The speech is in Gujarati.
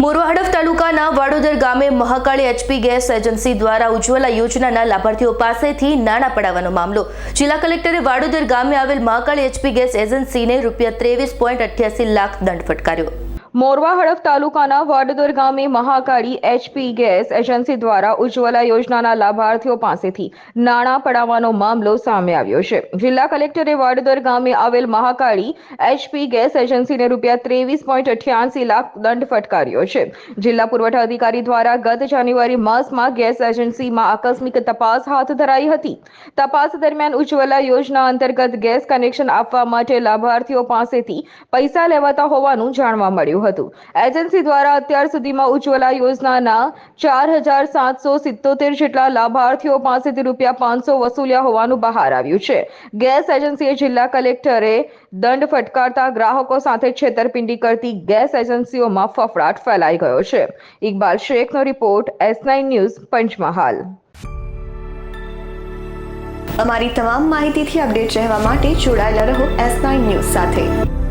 મોરવા હડફ તાલુકાના વાડોદર ગામે મહાકાળી એચપી ગેસ એજન્સી દ્વારા ઉજ્જવલા યોજનાના લાભાર્થીઓ પાસેથી નાણાં પડાવવાનો મામલો. જિલ્લા કલેક્ટરે વાડોદર ગામે આવેલ મહાકાળી એચપી ગેસ એજન્સીને ₹23.88 લાખ દંડ ફટકાર્યો. મોરવા હડફ તાલુકાના વાડોદર ગામે મહાકાળી એચપી ગેસ એજન્સી દ્વારા ઉજ્જવલા યોજનાના લાભાર્થીઓ પાસેથી નાણાં પડાવવાનો મામલો સામે આવ્યો છે. જિલ્લા કલેક્ટરે વાડોદર ગામે આવેલ મહાકાળી એચપી ગેસ એજન્સીને ₹23.88 લાખ દંડ ફટકાર્યો છે. જિલ્લા પુરવઠા અધિકારી દ્વારા ગત જાન્યુઆરી માસમાં ગેસ એજન્સીમાં આકસ્મિક તપાસ હાથ ધરાઈ હતી. તપાસ દરમિયાન ઉજ્જવલા યોજના અંતર્ગત ગેસ કનેક્શન આપવા માટે લાભાર્થીઓ પાસેથી પૈસા લેવાતા હોવાનું જાણવા મળ્યું હતું. એજન્સી દ્વારા અત્યાર સુધીમાં ઉજ્જવલા યોજનાના 4,777 જેટલા લાભાર્થીઓ પાસેથી ₹500 વસૂલ્યા હોવાનું બહાર આવ્યું છે. ગેસ એજન્સીએ જિલ્લા કલેક્ટરે દંડ ફટકારતા ગ્રાહકો સાથે છેતરપિંડી કરતી ગેસ એજન્સીઓમાં ફફડાટ ફેલાઈ ગયો છે. ઇકબાલ શેખનો રિપોર્ટ, S9 ન્યૂઝ, પંચમહાલ. અમારી તમામ માહિતીથી અપડેટ રહેવા માટે જોડાયેલા રહો S9 ન્યૂઝ સાથે.